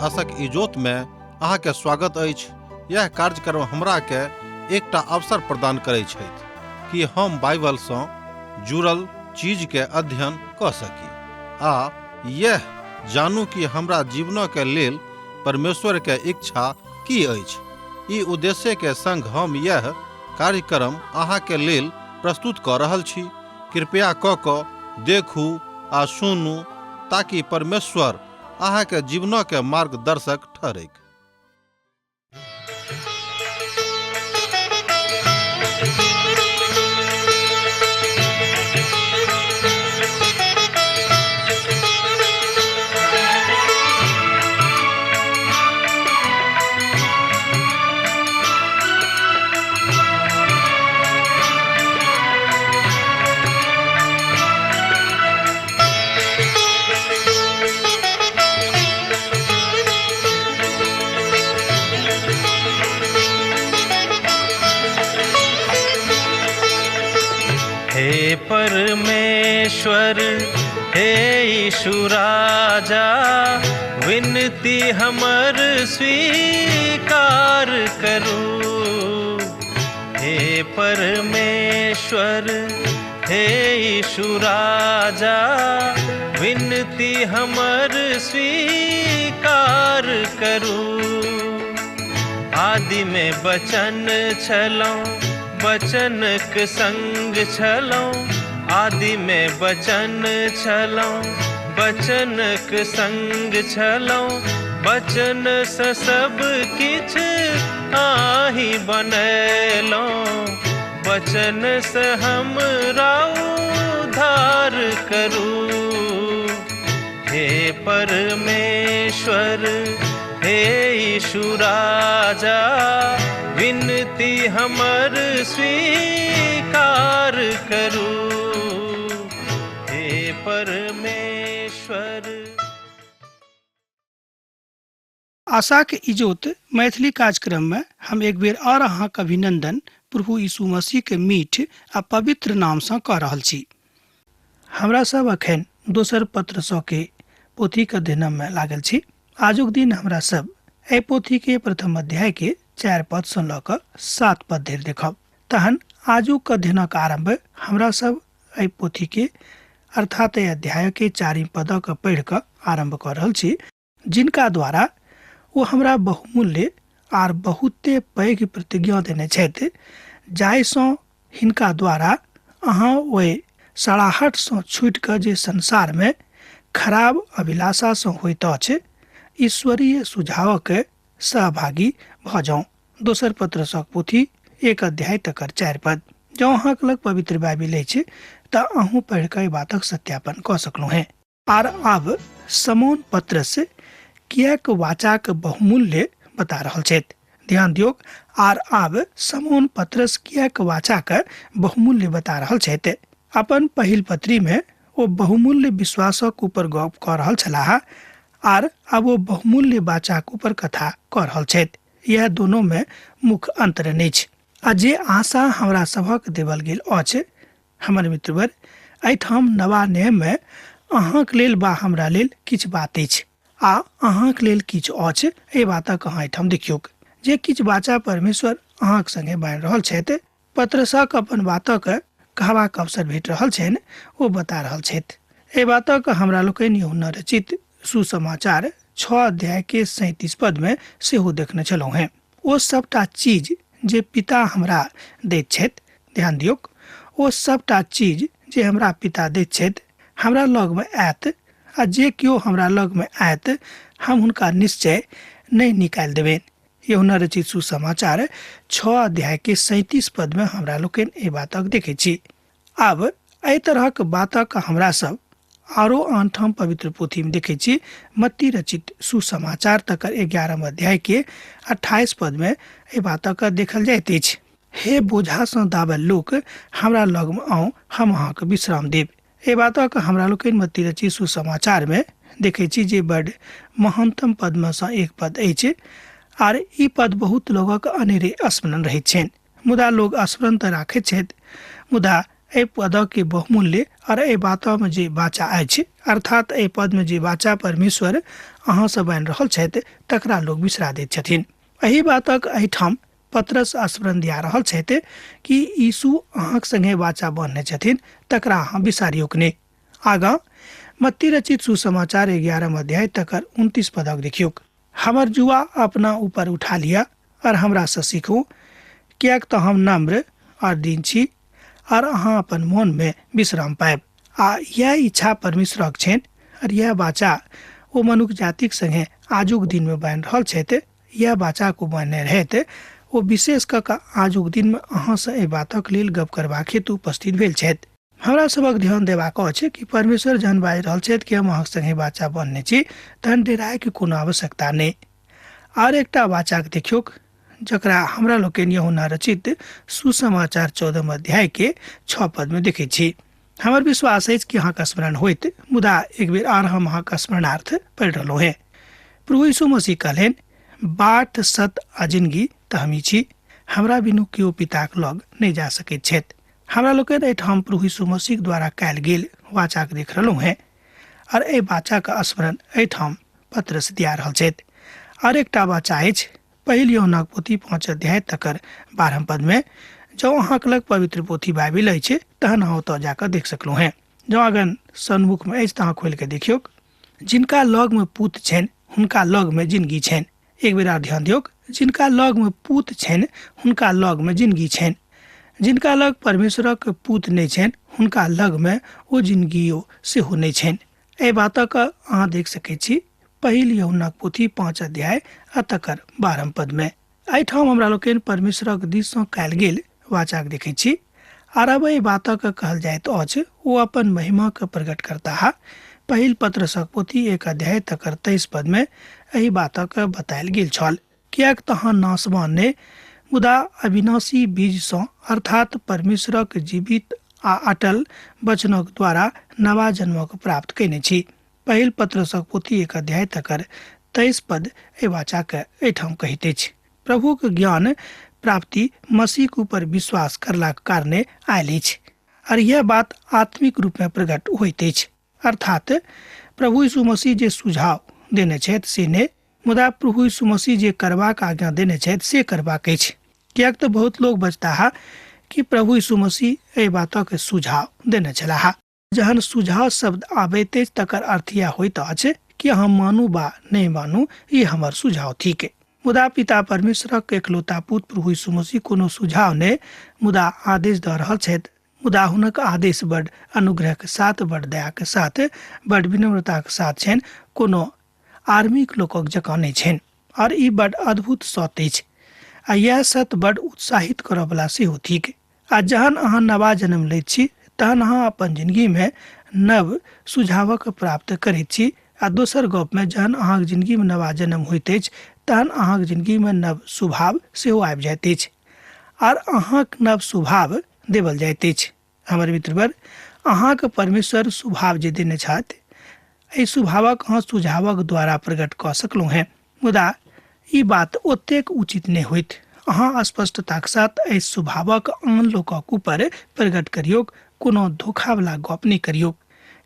आशक इजोत में अहाँ के स्वागत अछि। यह कार्यक्रम हमरा के एकटा अवसर प्रदान करै छथि कि हम बाइबल सँ जुड़ल चीज के अध्ययन क सकी आ यह जानू कि हमरा जीवन के लेल परमेश्वर के इच्छा की अछि। ई उद्देश्य के संग हम यह कार्यक्रम अहाँ के लेल प्रस्तुत क रहल छी। कृपया क देखू आ सुनू ताकि परमेश्वर अहाँ के जीवन के मार्गदर्शक ठहरे। हे परमेश्वर हे यीशु राजा, विनती हमर स्वीकार करू। हे परमेश्वर हे यीशु राजा, विनती हमर स्वीकार करू। आदि में वचन छलहुँ, वचनक संग छलहुँ। आदि में वचन छलहुँ, वचनक संग छलहुँ। वचन सँ सब किछ आहि बनैलहुँ। वचन सँ हमरा उद्धार करू। हे परमेश्वर हे यीशु राजा, विनती हमर स्वीकार करू। हे परमेश्वर। आशा के इजोत मैथिली कार्यक्रम में हम एक बेर और अहाँक अभिनंदन प्रभु यीशु मसीह के मीठ आ पवित्र नाम सँ कऽ रहल छी। हमरा सब अखन दोसर पत्र सँ के पोथी के अध्ययन में लागल छी। आजुक दिन हमरा सब एहि पोथी के प्रथम अध्याय के 4 पद सँ लऽ कऽ 7 पद धरि देखब। तहन आजुक अध्ययनक आरंभ हमरा सब एहि पोथी के अर्थात अध्याय के 4 पदक पढ़ि कऽ आरंभ कऽ रहल छी, जिनका द्वारा वो हमरा बहुमूल्य आर बहुते पैघ प्रतिज्ञा देने छथि, जाहि सँ हिनका द्वारा अहाँ ओहि सड़ाहट सँ छूटि कऽ जे संसार में खराब अभिलाषा सँ होइत अछि, ईश्वरीय सुझावक सहभागी भऽ जाउ। दोसर पत्र सँ पोथी 1 अध्याय तकर 4 पद। जँ अहाँक लग पवित्र बाइबिल अछि तऽ अहूँ पढ़ि कऽ बातक सत्यापन कऽ सकलहुँ हैं। आर आब समौन पत्रस किएक वाचाक बहुमूल्य बता रहल छथि। ध्यान दियौ, आर आब समौन पत्रस किएक वाचाक बहुमूल्य बता रहल छथि। अपन पहिल पत्री में वो बहुमूल्य विश्वासक ऊपर गप कऽ रहल छलाह, आर अब वो बहुमूल्य वाचाक ऊपर कथा कऽ रहल छथि। यह दोनों में मुख्य अंतर नहि छै। आ जे आशा हमरा सभक देवल गेल अछि, हमर मित्रवर, एहिठाम नवा नियम में अहाँक लेल बा हमरा लेल किछु बात अछि आ अहाँक लेल किछु अछि। एहि बातक अहाँ एहिठाम देखियौ जे किछु वाचा परमेश्वर अहाँक संगे बाँधि रहल छथि। पत्रसक अपन बातक कहबाक अवसर भेट रहल छनि, ओ बता रहल छथि। एहि बातक हमरा लोकनि यूहन्ना रचित सुसमाचार 6 अध्याय के 37 पद में सेहो देखने छलहुँ हैं। ओ सबटा चीज जे पिता हमरा दैत छथि, ध्यान दियौ, ओ सबटा चीज जे हमरा पिता दैत छथि हमरा लग में आयत, आ जे केओ हमरा लग में आयत हम हुनका निश्चय नहीं निकालि देबनि। यूहन्ना रचित सुसमाचार 6 अध्याय के 37 पद में हमरा लोकनि एहि बातक देखै छी। आब एहि तरहक बातक हमरा सब आरो आन ठाम पवित्र पोथी में देखै छी। मत्ती रचित सुसमाचार तकर 11 अध्याय के 28 पद में एहि बातक देखल जाइत अछि। हे बोझा सँ दाबल लोक, हमरा लग में आउ, हम अहाँके विश्राम देब। एहि बातक हमरा लोकनि मत्ती रचित सुसमाचार में देखै छी जे बड़ महानतम पद में सँ एक पद अछि, आर ई पद बहुत लोगक अनेरे स्मरण रहैत छनि। मुदा लोग स्मरण तऽ राखैत छथि, मुदा ए पद के बहुमूल्य और ए बात में जे वाचा अछि अर्थात ए पद में जे वाचा परमेश्वर अहाँ से बन रहल छथि तकरा लोग बिसरा दैत छथिन। एही बातक एहिठाम पतरस स्मरण दिया रहल छथि कि यीशु अहाँक संगे वाचा बनने छथिन तकरा अहाँ बिसारियोक नहि। आगा मत्ती रचित सुसमाचार 11 अध्याय तकर 29 पदक देखियोक। हमर जुआ अपना ऊपर उठा लिया और हमरा से सीखू, कियाक तो हम नम्र और दीन छी और अहाँ अपन मन में विश्राम पाएब। आ यह इच्छा परमेश्वरक छनि और यह बाचा ओ मनुष्य जातिक संगे आजुक दिन में बन रहल छथि। यह बाचा को बनने रहते ओ विशेष कऽ आजुक दिन में अहाँ से एहि बातक लेल गप करबाक हेतु उपस्थित भेल छथि। हमरा सबक ध्यान देबाक अछि कि परमेश्वर जहन बाजि रहल छथि कि हम अहाँक संगे बाचा बनने छी तहन डेराय के कोनो आवश्यकता नहि। और एकटा बाचा देखियोक जकरा हमरा लोकनि यूहन्ना रचित सुसमाचार 14 अध्याय के 6 पद में देखै छी। हमर विश्वास अछि कि अहाँक स्मरण होइत, मुदा एक बेर आर हम अहाँक स्मरणार्थ पढ़ि रहलहुँ हैं। प्रभु यीशु मसीह कहलनि, बाट सत आ जिंदगी तऽ हमी छी, हमरा बिनु केओ पिताक लग नहि जा सकैत छथि। हमरा लोकनि एहिठाम प्रभु यीशु मसीह द्वारा कयल गेल वाचाक देख रहलहुँ हैं और एहि वाचाक स्मरण एहिठाम पतरस दिया रहल छथि। और एकटा वाचा अछि पहिल यूहन्नाक पोथी 5 अध्याय तकर 12 पद में। जँ अहाँक लग पवित्र पोथी बाइबिल अछि तहन अहाँ ओतऽ जाकऽ देख सकलहुँ हैं। जँ अगन सन्मुख में अछि तऽ अहाँ खोलि कऽ देखियौक। जिनका लग में पूत छनि हुनका लग में जिंदगी छनि। एक बेर और ध्यान दियौक, जिनका लग में पूत छनि हुनका लग में जिंदगी छनि। जिनका लग परमेश्वरक पूत नहि छनि हुनका लग में ओ जिंदगियो सेहो नहि छनि। एहि बातक अहाँ देख सकैत छी पहिल यूहन्नाक पोथी 5 अध्याय आ तकर 12 पद में। एहिठाम हमरा लोकनि परमेश्वरक दिस सँ कयल गेल वाचाक देखै छी। आर अब एहि बातक कहल जाइत अछि ओ अपन महिमाक प्रकट करता। पहिल पतरसक पोथी 1 अध्याय तकर 23 पद में एहि बातक बतायल गेल छल, कियाक तहाँ नाशवान ने मुदा अविनाशी बीज सँ अर्थात परमेश्वरक जीवित आ अटल वचनक द्वारा नवा जन्मक प्राप्त कयने छी। पहिल पतरसक पोथी 1 अध्याय तकर 23 पद एहि वाचाक एहिठाम कहैत अछि। प्रभुक ज्ञान प्राप्ति मसीह के ऊपर विश्वास करलाक कारणे आयल अछि और यह बात आत्मिक रूप में प्रकट होइत अछि। अर्थात प्रभु यीशु मसीह जे सुझाव देने छथि से नहि, मुदा प्रभु यीशु मसीह जे करबाक आज्ञा देने छथि से करबाक अछि। कियाक तऽ बहुत लोग बजता कि प्रभु यीशु मसीह एहि बातक सुझाव देने छलाह। जहन सुझाव शब्द आबैत अछि तकर अर्थ यह होइत अछि कि हम मानू बा नहीं मानू, ये हमर सुझाव थिक। मुदा पिता परमेश्वरक एकलौता पुत्र प्रभु यीशु मसीह कोनो सुझाव ने मुदा आदेश दऽ रहल छथि। मुदा हुनक आदेश बड़ अनुग्रह के साथ, बड़ दया के साथ, बड़ विनम्रता के साथ छनि, कोनो आर्मिक लोकक जकाँ नहि छनि। और ई बड़ अद्भुत सत्य अछि आ यह सत्य बड़ उत्साहित करऽ वाला सेहो थिक। आ जहन अहाँ नवा जन्म लैत छी तहन अहाँ अपन जिंदगी में नव सुझावक प्राप्त करैत छी। आ दोसर गप में जहन अहाँक जिंदगी में नवा जन्म होइत अछि तहन अहाँक जिंदगी में नव स्वभाव सेहो आबि जाइत अछि और अहाँक नव स्वभाव देवल जाइत अछि। हमर मित्रवर, अहाँक परमेश्वर स्वभाव जे देने छथि एहि स्वभावक अहाँ सुझावक द्वारा प्रकट कऽ सकलहुँ हैं। मुदा ई बात ओतेक उचित नहि होइत। अहाँ स्पष्टताक साथ एहि स्वभावक आन लोकक ऊपर प्रकट करियौक, कोनो धोखा वाला गप नहि करियौक।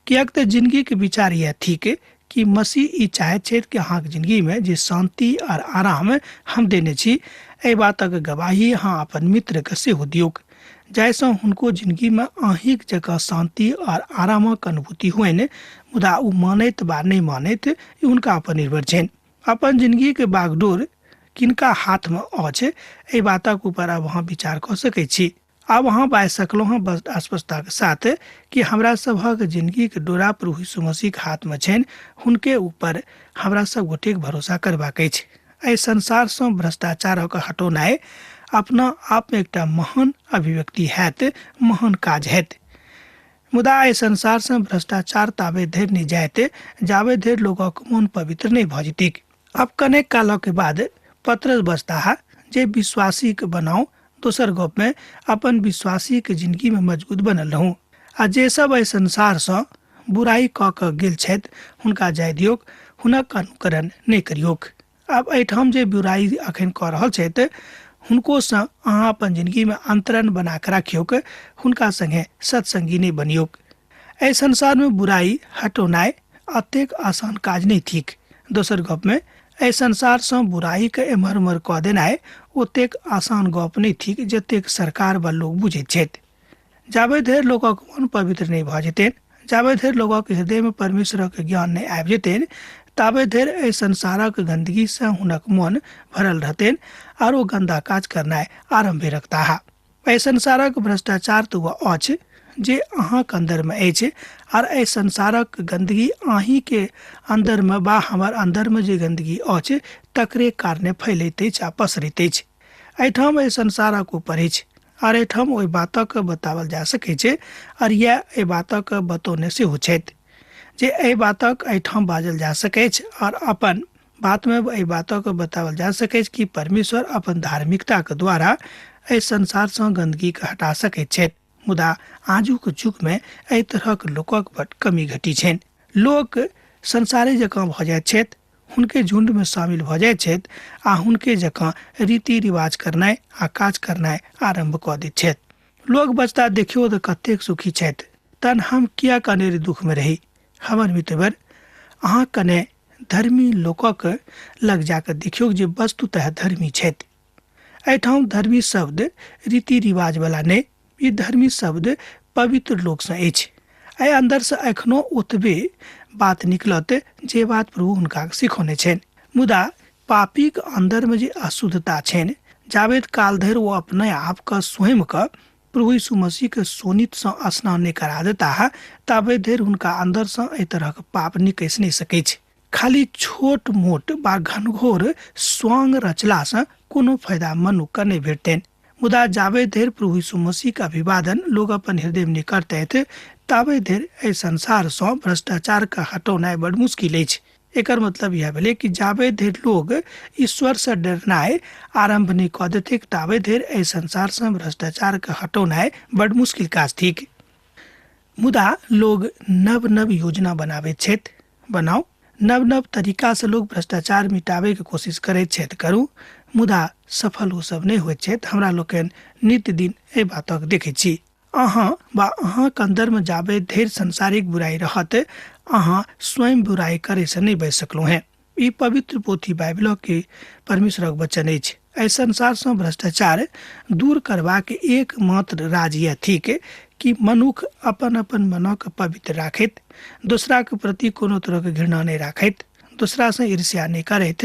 कियाक तऽ जिंदगी के विचार यह थिक कि मसीह ई चाहैत छथि कि अहाँक जिंदगी में जे शांति और आराम हम देने छी एहि बातक गवाही अहाँ अपन मित्र के सेहो दियौक, जाहिसँ हुनको जिंदगी में अहींक जकाँ शांति और आरामक अनुभूति हुअनि। मुदा ओ मानैत वा नहि मानैत ई हुनका पर निर्भर छनि। अपन जिंदगी के बागडोर किनका हाथ में अछि एहि बातक ऊपर अब अहाँ विचार कऽ सकैत छी। अब अहाँ बाजि सकलहुँ हैं बस स्पष्टता के साथ कि हमरा सभक जिंदगी के डोरा प्रभु यीशु मसीह के हाथ में छनि, हुनके ऊपर हमरा सब गोटेक भरोसा करबाक अछि। एहि संसार सँ भ्रष्टाचारक हटौनाइ अपना आप में एकटा महान अभिव्यक्ति हैत, महान काज हैत। मुदा एहि संसार सँ भ्रष्टाचार ताबे धरि नहि जायत जाबे धरि लोकक मन पवित्र नहि भऽ जेतैक। अब कनेक काल के बाद पतरस बजता जे विश्वासी के बनाओ, दोसर गप में अपन विश्वासी के जिंदगी में मजबूत बनल रहूं। आ जे सब एहि संसार सँ बुराई कऽ कऽ गेल छथि हुनका जाय दियौक, हुनक अनुकरण नहि करियौक। अब एहिठाम जे बुराई अखन कऽ रहल छथि हुनको सँ अहाँ अपन जिंदगी में अंतरण बना के राखियोक, हुनका संगे सत्संगी नहीं बनियोक। एहि संसार में बुराई हटौनाइ अतेक आसान काज नहीं थिक। दोसर गप में एहि संसार से बुराई के एम्हर उम्हर कऽ देनाइ ओतेक आसान गप नहीं थिक जतेक सरकार व लोग बुझैत छथि। जाबे धरि लोकक मन पवित्र नहीं भऽ जेतैन, जाबे धरि लोकक हृदय में परमेश्वरक ज्ञान नहीं आबि जेतैन, ताबे धरि एहि संसारक गंदगी से हुनक मन भरल रहतैन और वो गंदा काज करनाइ आरंभे रखताह। एहि संसारक भ्रष्टाचार तो वह अछि जे अहाँक अंदर में अछि, और एहि संसारक गंदगी अहीं के अंदर में बा हमर अंदर में जे गंदगी अछि तकरे कारणे फैलैत अछि आ पसरैत अछि। एहिठाम एहि संसारक ऊपर अछि और एहिठाम ओहि बातक बतावल जा सकै छै, और यह एहि बातक बतौने सेहो छथि जे एहि बातक एहिठाम बाजल जा सकै छै और अपन बात में एहि बातक बतावल जा सकै छै कि परमेश्वर अपन धार्मिकता के द्वारा एहि संसार से गंदगी के हटा सकैत छथि। मुदा आजुक युग में एहि तरहक लोकक बड़ कमी घटी छनि। लोक संसारे जकाँ भऽ जाइत छथि, हुनके झुंड में शामिल भऽ जाइत छथि आ हुनके जकाँ रीति रिवाज करनाइ आ काज करनाइ आरंभ कऽ दैत छथि। लोग बचता देखियो तऽ कतेक सुखी छथि, तहन हम किया कनेर दुख में रही। हमर मित्रवर, अहाँ कने धर्मी लोकक लग जाकर देखियो जे वस्तुतः धर्मी छथि। एहिठाम धर्मी शब्द रीति रिवाज वाला नहि, ई धर्मी शब्द पवित्र लोक से अछि। एहि अंदर से एखनो ओतबे बात निकलत जे बात प्रभु हुनका सिखौने छनि। मुदा पापी के अंदर में जे अशुद्धता छनि, जावेद काल धरि वो अपने आप का स्वयं का प्रभु यीशु मसीह के सोनित से स्नान नहीं करा देता, ताबे धरि हुनका अंदर से एहि तरह के पाप निकैस नहीं सकै छै। खाली छोट मोट बा घनघोर स्वांग रचला से कोनो फायदा मनुष्य के नहीं भेटतैन। मुदा जाबे धरि प्रभु यीशु मसीह का अभिवादन लोग अपन हृदय में करते थे, ताबे धरि एहि संसार से भ्रष्टाचार का हटौनाइ बड़ मुश्किल अछि। एकर मतलब यह भेलै कि जाबे धरि लोग ईश्वर से डरनाइ आरंभ नहीं कऽ देथिक, ताबे धरि एहि संसार से भ्रष्टाचार के हटौनाइ बड़ मुश्किल काज थिक। मुदा लोग नव नव योजना बनाबैत छथि, बनाओ नव नव तरीका से लोग भ्रष्टाचार मिटाबे के कोशिश करैत छथि, करू, मुदा सफल ओ सब नहीं होइत छथि। हमरा लोकनि नित्य दिन एहि बातक देखैत छी। अहाँ बा अहाँक अंदर में जाबे धरि संसारिक बुराई रहत, अहाँ स्वयं बुराई करे से नहीं बच सकलहुँ हैं। ई पवित्र पोथी बाइबल के परमेश्वरक वचन अछि। एहि संसार से भ्रष्टाचार दूर करबाक एकमात्र राज यह थिक कि मनुष्य अपन अपन मनक पवित्र राखैत, दूसरा के प्रति कोनो तरह के घृणा नहीं राखैत, दूसरा से ईर्ष्या नहीं करैत,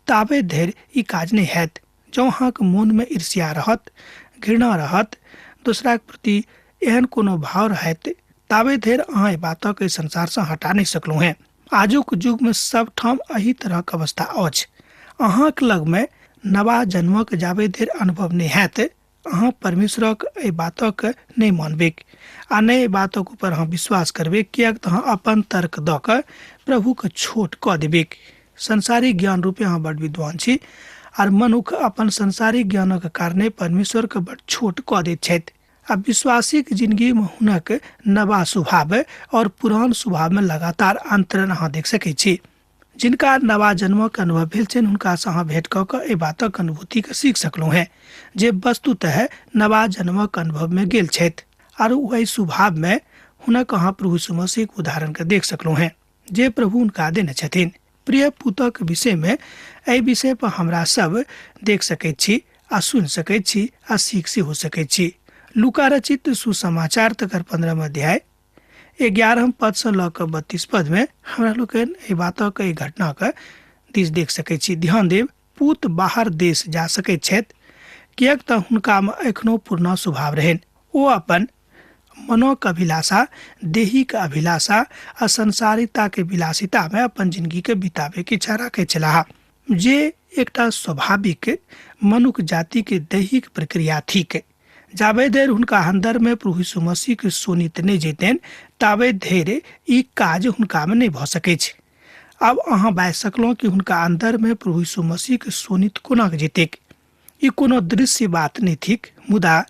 ताबे धरि ई काज नहीं हैत। जँ अहाँक मोन में ईर्ष्या रहत, घृणा रहत, दूसरा के प्रति एहन कोनो भाव रहत, ताबे धरि अहाँ बातक संसार से हटा नहीं सकलहुँ हैं। आजुक युग में सब ठाम एही तरह के अवस्था अछि। अहाँक लग में नवा जन्मक जाबे धरि अनुभव नहीं हैत, अहाँ परमेश्वरक एहि बातक नहीं मानबे आ नहीं बातक ऊपर अहाँ विश्वास करबे, कियाक तऽ अहाँ अपन तर्क दऽ कऽ प्रभु के छोट कऽ देबे। संसारिक ज्ञान रूपे अहाँ बड़ विद्वान छी, और मनुष्य अपन संसारिक ज्ञानक कारणे परमेश्वर के बड़ छोट कऽ दैत छथि। आ विश्वासी के जिंदगी में हुनक नवा स्वभाव और पुरान स्वभाव में लगातार अंतरण अहाँ देख सकै छी। जिनका नवा जन्मक अनुभव भेल छनि, हुनका से अहाँ भेंट कऽ कऽ एहि बातक अनुभूति के सीख सकलहुँ हैं जे वस्तुतः नवा जन्मक अनुभव में गेल छथि, और वही स्वभाव में हुनक अहाँ प्रभु यीशु मसीह के उदाहरण के देख सकलहुँ हैं जे प्रभु हुनका देने छथिन। प्रिय पुतक विषय में एहि विषय पर हमरा सब देख सकैत छी आ सुनि सकैत छी आ सीख सेहो सकैत छी। लूका रचित सुसमाचार तकर 15 अध्याय 11 पद से लऽ कऽ 32 पद में हमरा लोकनि एहि बातक एहि घटना के दिस देख सकैत छी। ध्यान देव, पूत बाहर देश जा सकैत छथि, कियाक तऽ हुनका में एखनो पूर्ण स्वभाव रहनि। ओ अपन मनोक अभिलाषा, देहिक अभिलाषा आ संसारिकता के विलासिता में अपन जिंदगी के बिताबे के इच्छा रखै छलाह, जे एकटा स्वाभाविक मनुष्य जाति के दैहिक प्रक्रिया थिक। जाबे धरि हुनका अंदर में प्रभु यीशु मसीह के सोनित नहीं जेतैन, ताबे धरि ई काज हुनका में नहीं भऽ सकै छै। अब अहाँ बाजि सकलहुँ कि हुनका अंदर में प्रभु यीशु मसीह के सोनित कोना जेतैक। ई कोनो दृश्य बात नहीं थिक, मुदा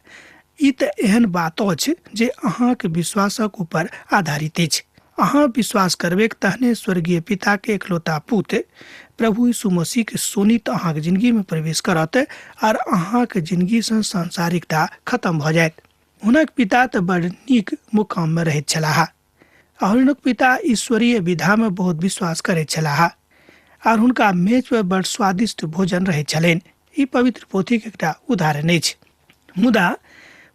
ई तऽ एहन बात अछि जे अहाँके विश्वासक ऊपर आधारित अछि। अहाँ विश्वास करबे तहने स्वर्गीय पिता के एकलौता पुत्र प्रभु यीशु मसीह के सोनित अहाँ के जिंदगी में प्रवेश करत और अहाँ के जिंदगी से सांसारिकता खत्म भ जायत। हुनक पिता तो बड़ नीक मुकाम में रहैत छलाह और हुनक पिता ईश्वरीय विधा में बहुत विश्वास करैत छलाह और हुनका मेज पर बड़ स्वादिष्ट भोजन रहैत छलनि। ई पवित्र पोथी के एकटा उदाहरण अछि। मुदा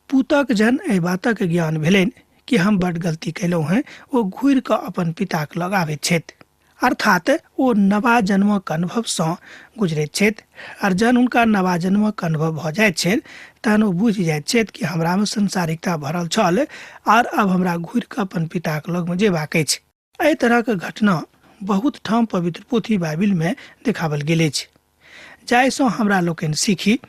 पुतक जन एहि बातक ज्ञान भेलनि कि हम बड़ गलती केलहुँ हैं, ओ घुरि कऽ अपन पिताक लग आबैत छथि, अर्थात ओ नवा जन्मक अनुभव सँ गुजरैत छथि। और जन हुनका नवा जन्मक अनुभव भऽ जाइत छनि तहन ओ बुझि जाइत छथि कि हमरा में संसारिकता भरल छल और अब हमरा घुरि कऽ अपन पिताक लग में जेबाक अछि। एहि तरहक घटना बहुत ठाम पवित्र पोथी बाइबिल में देखाओल गेल अछि, जाहिसँ हमरा लोकनि सीखी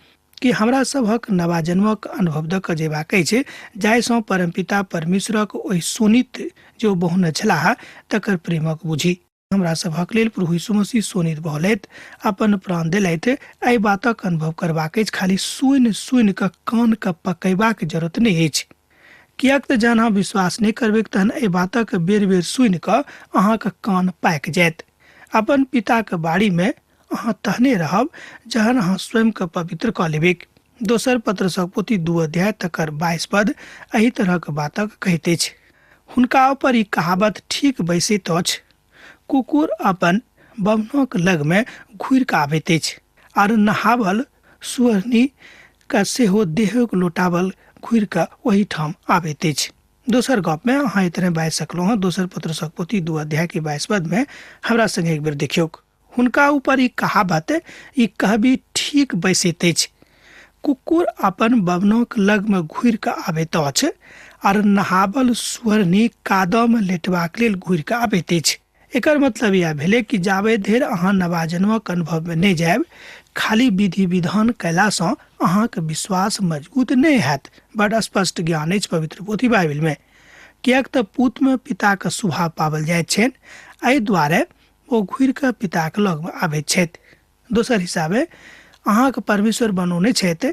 कि हमरा सभक नवा जन्मक अनुभव दऽ कऽ जेबाक अछि, जाहिसँ परमपिता परमेश्वरक ओहि सोनित जो बहुने छलाह तकर प्रेमक बुझी। हमरा सभक लेल प्रभु यीशु मसीह सोनित भौलैत अपन प्राण देलैत। एहि बातक अनुभव करबाक अछि, खाली सुनि सुनि कऽ कान कऽ पकैबाक जरूरत नहि अछि। किएक तऽ जहन अहाँ विश्वास नहि करबै तहन एहि बातक बेर बेर सुनि कऽ अहाँके कान पाकि जायत। अपन पिताक बाड़ी में अहाँ तहने रहब जहन अहाँ स्वयं के पवित्र कऽ लेबै। दोसर पत्रसक पोथी 2 अध्याय तकर 22 पद एहि तरहक बातक कहैत अछि। हुनका ऊपर ई कहावत ठीक बैसैत अछि, कुकुर अपन बभनक लग में घुरि कऽ आबैत अछि और नहावल सुअरनी के सेहो देहक लोटावल घुरि कऽ ओही ठाम आबैत अछि। दोसर गप में अहाँ ई तरह बाजि सकलहुँ हँ। दोसर पत्रसक पोथी 2 अध्याय के 22 पद में हमरा संगे एक बेर देखियौ। हुनका ऊपर ई कहावत ई कहबी ठीक बैसैत अछि, कुकुर अपन बभनक लग में घुरि कऽ आबैत अछि और नहावल सुअरनी कादो में लेटबाक लेल घुरि कऽ आबैत अछि। एकर मतलब यह भेलै कि जाबे धरि अहाँ नवा जन्मक अनुभव में नहीं जायब, खाली विधि विधान कैलासँ अहाँके विश्वास मजबूत नहीं हैत। बड़ स्पष्ट ज्ञान अछि पवित्र पोथी बाइबिल में। किएक तऽ पुत में पिता के स्वभाव पावल जाइत छनि, एहि दुआरे ओ घुरि कऽ पिताक लग में आबैत छथि। दोसर हिसाबे अहाँके परमेश्वर बनौने छथि,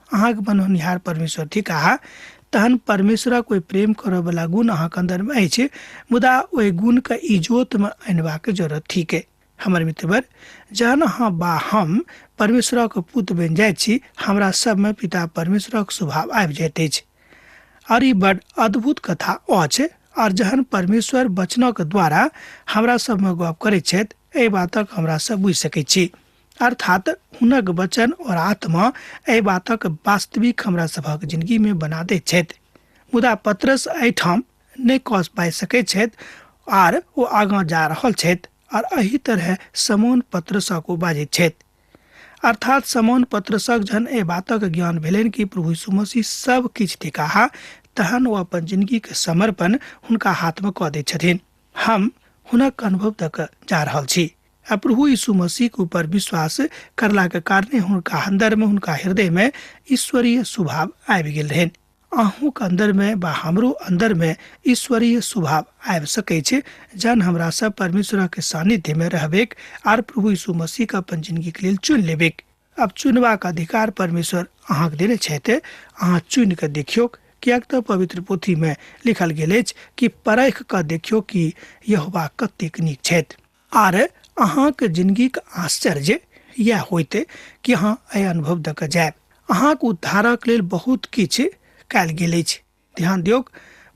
अहाँके बनौनिहार परमेश्वर थिकाह, तहन परमेश्वरक ओहि प्रेम करऽ वाला गुण अहाँके अंदर में अछि, मुदा ओहि गुण के इजोत में आनबाक जरूरत थिक। हमर मित्रवर, जहन अहाँ बा हम परमेश्वरक पुत्र बनि जाइत छी, हमरा सब में पिता परमेश्वरक स्वभाव आबि जाइत अछि। और ई बड़ अद्भुत कथा अछि। और जहन परमेश्वर वचनक द्वारा हमरा सब में गप करैत छथि, एहि बातक हमरा सब बुझि सकैत छी, अर्थात हुनक वचन और आत्मा एहि बातक वास्तविक हमरा सभक जिंदगी में बना दैत छथि। मुदा पतरस एहिठाम नहि कऽ पाबि सकैत छथि और ओ आगाँ जा रहल छथि और एहि तरह समौन पतरसक ओ बाजैत छथि। अर्थात समौन पतरसक जहन एहि बातक ज्ञान भेलनि कि प्रभु यीशु मसीह सब किछु थिकाह, तहन ओ अपन जिंदगी के समर्पण हुनका हाथ में कऽ दैत छथिन। हम हुनक अनुभव तक जा रहल छी। आ प्रभु यीशु मसीह के ऊपर विश्वास करला के कारणे हुनका अंदर में, हुनका हृदय में ईश्वरीय स्वभाव आबि गेल रहनि। अहूँ के अंदर में बा हमरो अंदर में ईश्वरीय स्वभाव आबि सकै छै, जहन हमरा सब परमेश्वर के सानिध्य में रहबेक और प्रभु यीशु मसीह के अपन जिंदगी के लेल चुन लेबेक। अब चुनबाक अधिकार परमेश्वर अहाँ के देने छथि, अहाँ चुनि के देखियौ। किएक तऽ पवित्र पोथी में लिखल गेल अछि कि परख कऽ देखियौ कि यहोवा कतेक नीक छथि। आर अहाँके जिंदगी के आश्चर्य यह होइते कि अहाँ एहि अनुभव दऽ कऽ जायब। अहाँके उद्धारक लेल बहुत किछु कयल गेल अछि। ध्यान दियौ,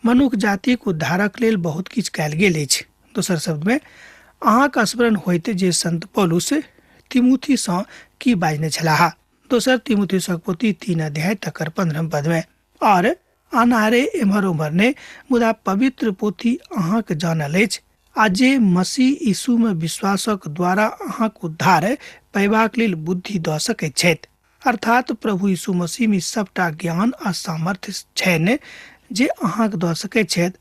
मनुष्य जातिक उद्धारक लेल बहुत किछु कयल गेल अछि। दोसर शब्द में अहाँके स्मरण होइते जे संत पौलुस तिमुथी सँ की बाजने छलाह। दोसर तिमुथियुसक पोथी 3 अध्याय तकर 15 पद में। और अनारे एम्हर उम्हर ने, मुदा पवित्र पोथी अहाँके जानल अछि, आ जे मसीह यीशु में विश्वासक द्वारा अहाँके उद्धार पैबाक लेल बुद्धि दऽ सकैत छथि। अर्थात प्रभु यीशु मसीह में सबटा ज्ञान आ सामर्थ्य छनि जे अहाँके दऽ सकैत छथि।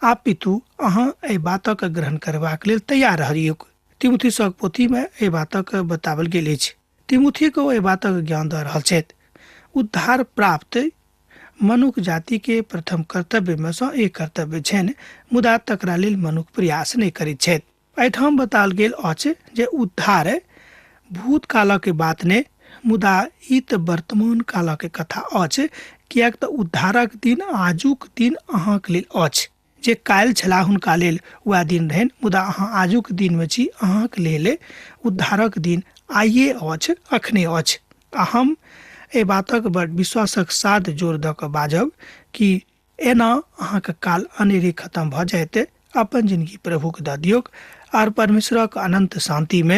आ पितु अहाँ एहि बातक ग्रहण करबाक लेल तैयार रहियौ। तिमुथियुसक पोथी में एहि बातक बताओल गेल अछि। तिमुथी को एहि बातक ज्ञान दऽ रहल छथि। उद्धार प्राप्त मनुष्य जाति के प्रथम कर्तव्य में सँ एक कर्तव्य छनि, मुदा तकरा लेल मनुष्य प्रयास नहि करैत छथि। एहिठाम बताओल गेल अछि जे उद्धार भूतकाल के बात ने, मुदा ई तऽ वर्तमान काल के कथा अछि। किएक तऽ उद्धारक दिन आजुक दिन अहाँके लेल अछि। जे काल्हि छलाह हुनका लेल वएह दिन रहनि, मुदा अहाँ आजुक दिनमे छी। अहाँक लेल उद्धारक दिन आइए अछि, अखने अछि। आ हम एहि बातक बड़ विश्वासक साथ जोर दऽ कऽ बाजब कि एना अहाँके काल अनेरे खत्म भऽ जायत। अपन जिंदगी प्रभुके दऽ दियौक आर परमेश्वरक अनंत शांतिमे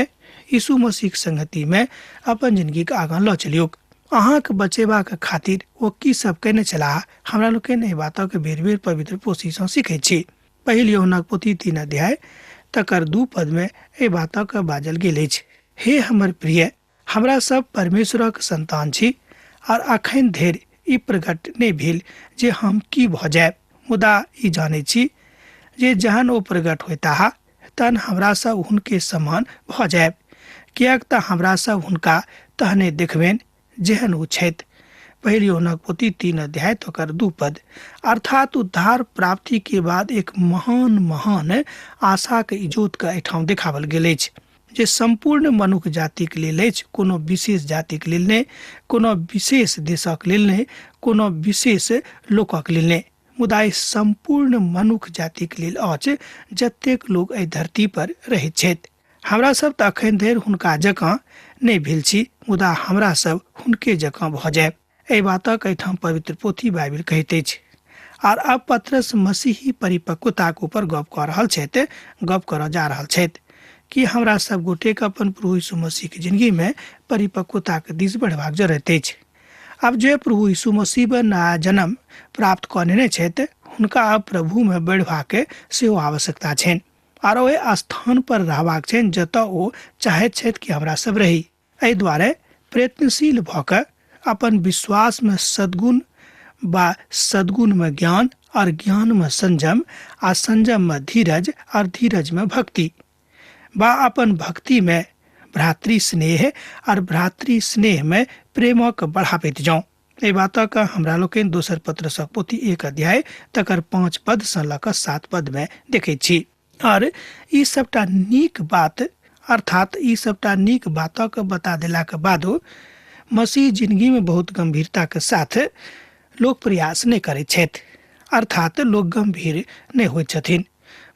यीशु मसीहक संगतिमे अपन जिंदगीके आगाँ लऽ चलियौक। अहाँके बचेबाक खातिर ओ की सब कयने छलाह, हमरा लोकनि एहि बातक बेर बेर पवित्र पोथीसँ सीखै छी। पहिल यूहन्नाक पोथी 3 अध्याय तकर 2 पदमे एहि बातक बाजल गेल अछि, हे हमर प्रिय, हमरा सब परमेश्वरक संतान छी और अखन धरि ई प्रकट नहि भेल जे हम की भऽ जायब, मुदा ई जानै छी जे जहन ओ प्रकट होइताह तहन हमरा सब हुनके समान भऽ जायब, किएक तऽ हमरा सब हुनका तहने देखबनि जेहन ओ छथि। पहिल यूहन्नाक पोथी 3 अध्याय तकर 2 पद। अर्थात उद्धार प्राप्ति के बाद एक महान आशा के इजोत के एहिठाम देखावल गेल अछि, जे संपूर्ण मनुष्य जातिक लेल अछि, कोनो विशेष जातिक लेल नहि, कोनो विशेष देशक लेल नहि, कोनो विशेष लोकक लेल नहि, मुदा ई संपूर्ण मनुष्य जातिक लेल अछि जतेक लोग एहि धरती पर रहैत छथि। हमरा सब तऽ अखन धरि हुनका जकाँ नहि भेल छी, मुदा हमरा सब हुनके जकाँ भऽ जायब। एहि बातक एहिठाम पवित्र पोथी बाइबिल कहैत अछि। आर अब पतरस मसीही परिपक्वताक ऊपर गप कऽ रहल छथि, गप करऽ जा रहल छथि कि हमरा सब गोटेक अपन प्रभु यीशु मसीह के जिंदगी में परिपक्वताक दिस बढ़बाक जरूरत अछि। अब जे प्रभु यीशु मसीह में नया जन्म प्राप्त कऽ छथि, हुनका अब प्रभु में बढ़बाक सेहो आवश्यकता छनि और ओहि स्थान पर रहबाक छनि जतऽ ओ चाहैत छथि कि हमरा सब रही। एहि दुआरे प्रयत्नशील भऽ कऽ अपन विश्वास में सद्गुण बा सद्गुण में ज्ञान और ज्ञान में संयम आ संयम में धीरज और धीरज में भक्ति बा अपन भक्ति में भ्रातृ स्नेह और भ्रातृ स्नेह में प्रेमक बढ़ाबैत जाऊं। एहि बातक हमरा लोकनि दोसर पत्रसक पोथी 1 अध्याय तकर 5 पद सँ लऽ कऽ 7 पद में देखैत छी। और ई सबटा नीक बात अर्थात ई सबटा नीक बातक बता देलाक बादो मसीह जिंदगी में बहुत गंभीरता के साथ लोग प्रयास नहीं करैत छथि, अर्थात लोग गंभीर नहीं होइत छथिन,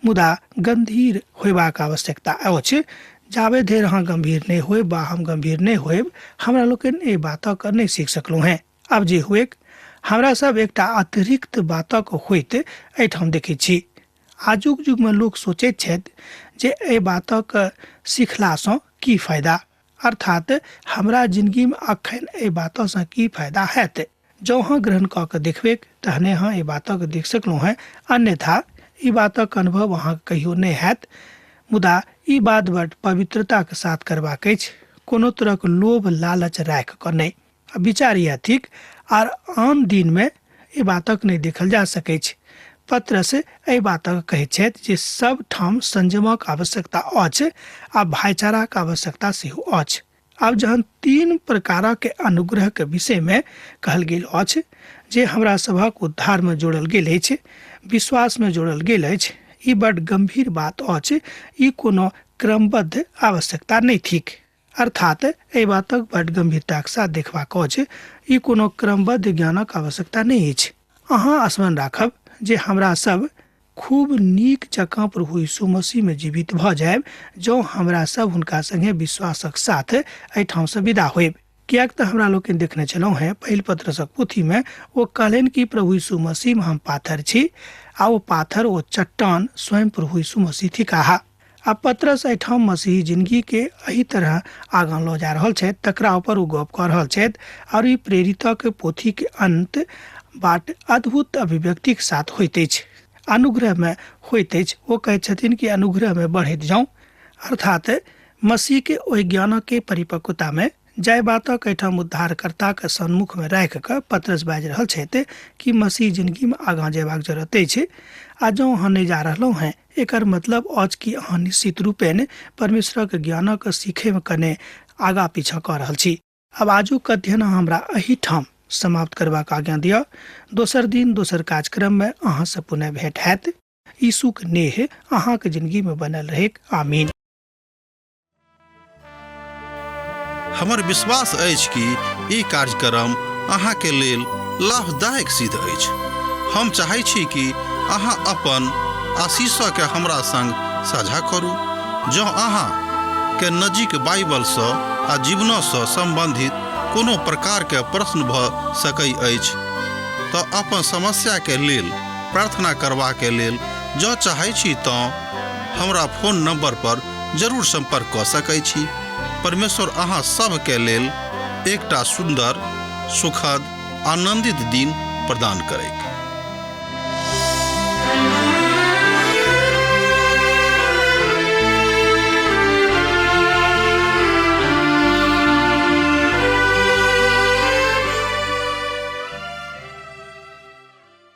मुदा गंभीर होयबाक आवश्यकता अछि। जाबे धरि अहाँ गंभीर नहीं होए बा हम गंभीर नहीं होएब, हमरा लोकनि एहि बातक नहीं सीख सकलहुँ हैं। अब जे हुएक हमरा सब एकटा अतिरिक्त बातक होइत एहिठाम देखैत छी। आजुक युग में लोग सोचैत छथि जे एहि बातक सिखलासँ की फायदा, अर्थात हमरा जिंदगी में अखन एहि बातसँ की फायदा हैत। जँ अहाँ ग्रहण कऽ के देखबै तहने अहाँ एहि बातक देख सकलहुँ हैं, अन्यथा ई बातक अनुभव अहाँ कहियो नहीं हैत। मुदा ई बात बड़ पवित्रता के साथ करबाक अछि, कोनो तरहक लोभ लालच राखि कऽ नहीं। विचार यह थिक आर आन दिन में ई बातक नहीं देखल जा सकै छै। पत्रस एहि बातक कहैत छथि जे सब ठाम संयमक आवश्यकता अछि आ भाईचाराक आवश्यकता सेहो अछि। अब जहन 3 प्रकारक के अनुग्रह के विषय में कहल गेल अछि जे हमरा सभक उद्धार में जोड़ल गेल अछि, विश्वास में जोड़ल गेल अछि, ई बड़ गंभीर बात अछि। ई कोनो क्रमबद्ध आवश्यकता नहीं थिक, अर्थात एहि बातक बड़ गंभीरताक साथ देखबाक अछि। ई कोनो क्रमबद्ध ज्ञानक आवश्यकता नहीं अछि। अहाँ स्मरण राखब जे हमरा सब खूब नीक जकाँ प्रभु यीशु मसीह में जीवित भऽ जायब जँ हमरा सब हुनका संगे विश्वासक साथ एहिठाम से विदा होयब। किएक तऽ हमरा लोकनि देखने छलहुँ हैं पहिल पत्रसक पोथी में ओ कहलनि कि प्रभु यीशु मसीह में हम पाथर छी आ ओ पाथर ओ चट्टान स्वयं प्रभु यीशु मसीह थिकाहा। आ पत्रस एहिठाम मसीही जिंदगी के एही तरह आगाँ लऽ जा रहल छथि, तकरा ऊपर ओ गप कऽ रहल छथि और ई प्रेरितक पोथी के अंत बाट अद्भुत अभिव्यक्ति के साथ होइत अछि, अनुग्रह में होइत अछि। ओ कहैत छथिन कि अनुग्रह में बढ़ैत जाऊं, अर्थात मसीह के ओहि ज्ञानक के परिपक्वता में जाय बातक एहिठाम उद्धारकर्ता के सन्मुख में राखि कऽ पत्रस बाजि रहल छथि कि मसीह जिंदगी में आगाँ जयबाक जरूरत अछि। आ जँ अहाँ नहीं जा रहलहुँ हैं एकर मतलब अछि कि अहाँ निश्चित रूपेण परमेश्वरक ज्ञानक सीखे में कने आगा पीछा कऽ रहल छी। अब आजुक अध्ययन हमरा एहिठाम समाप्त करबाक आज्ञा दिअ। दोसर दिन दोसर कार्यक्रम में अहाँ से पुनः भेंट हैत। यीशुक नेह अहाँक जिंदगी में बनल रहेक। आमीन। हमर विश्वास अछि कि ई कार्यक्रम अहाँके लेल लाभदायक सिद्ध अछि। हम चाहै छी कि अहाँ अपन आशीषके हमरा संग साझा करू। जँ अहाँके नजीक बाइबलसँ आ जीवनसँ सम्बन्धित कोनो प्रकारके प्रश्न भऽ सकैत अछि तऽ अपन समस्याके लेल प्रार्थना करबाके लेल जँ चाहै छी तऽ हमरा फोन नंबर पर जरूर संपर्क कऽ सकैत छी। परमेश्वर अहाँ सबके लेल एकटा सुन्दर, सुखद, आनन्दित दिन प्रदान करैक।